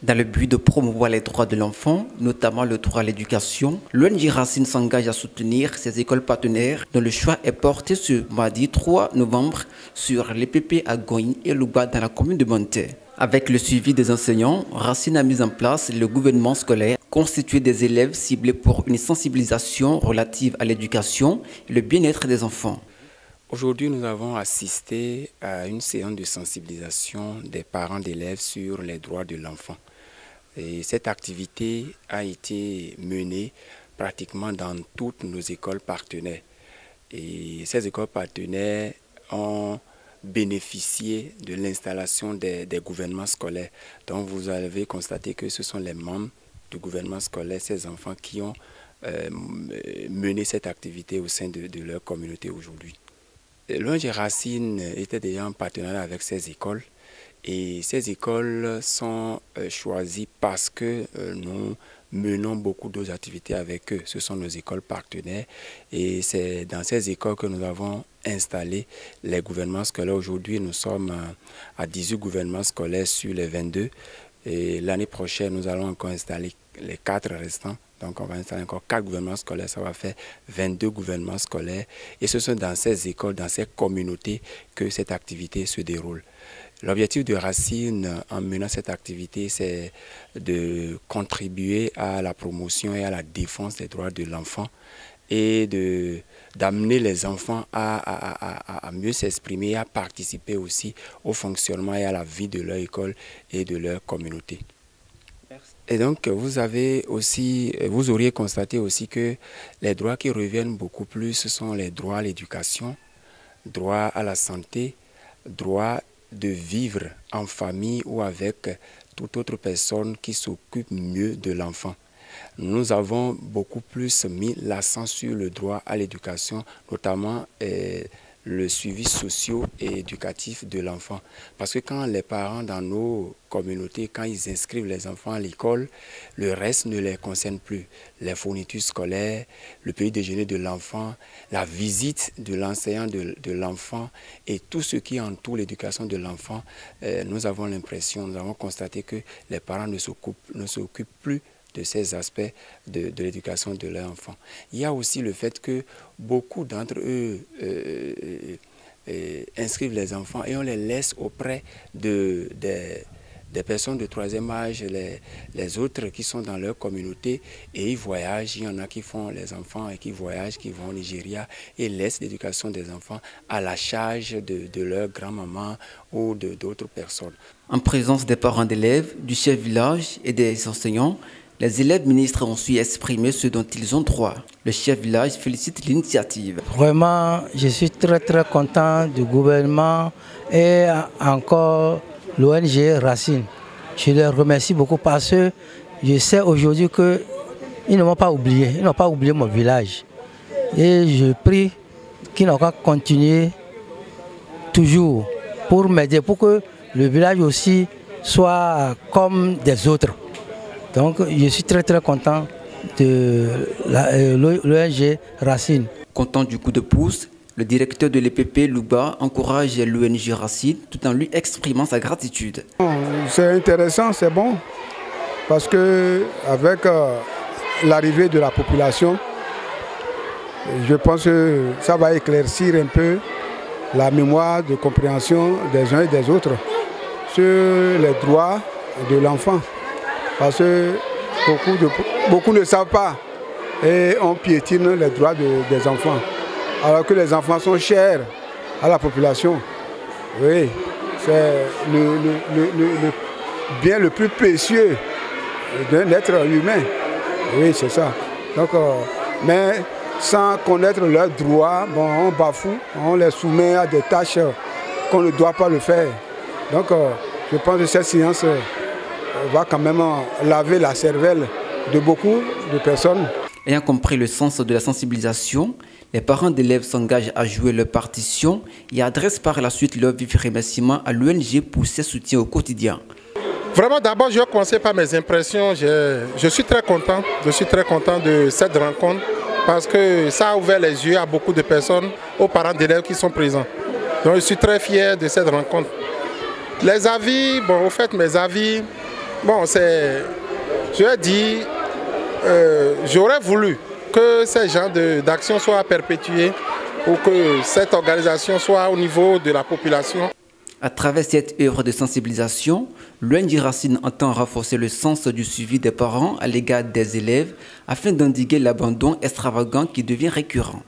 Dans le but de promouvoir les droits de l'enfant, notamment le droit à l'éducation, l'ONG Racine s'engage à soutenir ses écoles partenaires dont le choix est porté ce mardi 3 novembre sur l'EPP à Goïn et Louba dans la commune de Monté. Avec le suivi des enseignants, Racine a mis en place le gouvernement scolaire constitué des élèves ciblés pour une sensibilisation relative à l'éducation et le bien-être des enfants. Aujourd'hui, nous avons assisté à une séance de sensibilisation des parents d'élèves sur les droits de l'enfant. Et cette activité a été menée pratiquement dans toutes nos écoles partenaires. Et ces écoles partenaires ont bénéficié de l'installation des gouvernements scolaires. Donc vous avez constaté que ce sont les membres du gouvernement scolaire, ces enfants qui ont mené cette activité au sein de leur communauté aujourd'hui. L'ONG Racine était déjà en partenariat avec ces écoles. Et ces écoles sont choisies parce que nous menons beaucoup d'autres activités avec eux. Ce sont nos écoles partenaires et c'est dans ces écoles que nous avons installé les gouvernements scolaires. Aujourd'hui, nous sommes à 18 gouvernements scolaires sur les 22. Et l'année prochaine, nous allons encore installer les 4 restants. Donc on va installer encore 4 gouvernements scolaires, ça va faire 22 gouvernements scolaires. Et ce sont dans ces écoles, dans ces communautés que cette activité se déroule. L'objectif de Racine en menant cette activité, c'est de contribuer à la promotion et à la défense des droits de l'enfant et d'amener les enfants à mieux s'exprimer et à participer aussi au fonctionnement et à la vie de leur école et de leur communauté. Et donc, vous auriez constaté aussi que les droits qui reviennent beaucoup plus, ce sont les droits à l'éducation, droit à la santé, droit de vivre en famille ou avec toute autre personne qui s'occupe mieux de l'enfant. Nous avons beaucoup plus mis l'accent sur le droit à l'éducation, notamment le suivi socio et éducatif de l'enfant. Parce que quand les parents dans nos communautés, quand ils inscrivent les enfants à l'école, le reste ne les concerne plus. Les fournitures scolaires, le petit déjeuner de l'enfant, la visite de l'enseignant de l'enfant et tout ce qui entoure l'éducation de l'enfant, nous avons l'impression, nous avons constaté que les parents ne s'occupent plus de ces aspects de l'éducation de leur enfant. Il y a aussi le fait que beaucoup d'entre eux inscrivent les enfants et on les laisse auprès des personnes de 3e âge, les autres qui sont dans leur communauté et ils voyagent. Il y en a qui font les enfants et qui voyagent, qui vont au Nigeria et laissent l'éducation des enfants à la charge de leur grand-maman ou d'autres personnes. En présence des parents d'élèves, du chef village et des enseignants, les élèves ministres ont su exprimer ce dont ils ont droit. Le chef village félicite l'initiative. Vraiment, je suis très content du gouvernement et encore l'ONG Racine. Je les remercie beaucoup parce que je sais aujourd'hui qu'ils ne m'ont pas oublié. Ils n'ont pas oublié mon village. Et je prie qu'ils n'ont qu'à continuer toujours pour m'aider, pour que le village aussi soit comme des autres. Donc je suis très content de l'ONG Racine. Content du coup de pouce, le directeur de l'EPP Louba encourage l'ONG Racine tout en lui exprimant sa gratitude. C'est intéressant, c'est bon, parce que avec l'arrivée de la population, je pense que ça va éclaircir un peu la mémoire de compréhension des uns et des autres sur les droits de l'enfant. Parce que beaucoup ne savent pas et on piétine les droits des enfants. Alors que les enfants sont chers à la population. Oui, c'est le bien le plus précieux d'un être humain. Oui, c'est ça. Donc, mais sans connaître leurs droits, bon, on bafoue, on les soumet à des tâches qu'on ne doit pas le faire. Donc, je pense que cette séance va quand même laver la cervelle de beaucoup de personnes. Ayant compris le sens de la sensibilisation, les parents d'élèves s'engagent à jouer leur partition et adressent par la suite leur vif remerciement à l'ONG pour ses soutiens au quotidien. Vraiment, d'abord, je vais commencer par mes impressions. Je suis très content de cette rencontre parce que ça a ouvert les yeux à beaucoup de personnes, aux parents d'élèves qui sont présents. Donc je suis très fier de cette rencontre. Les avis, bon, au fait, mes avis, bon, c'est, je vais dire, j'aurais voulu que ces genres d'actions soient perpétuées ou que cette organisation soit au niveau de la population. À travers cette œuvre de sensibilisation, l'ONG Racine entend renforcer le sens du suivi des parents à l'égard des élèves afin d'endiguer l'abandon extravagant qui devient récurrent.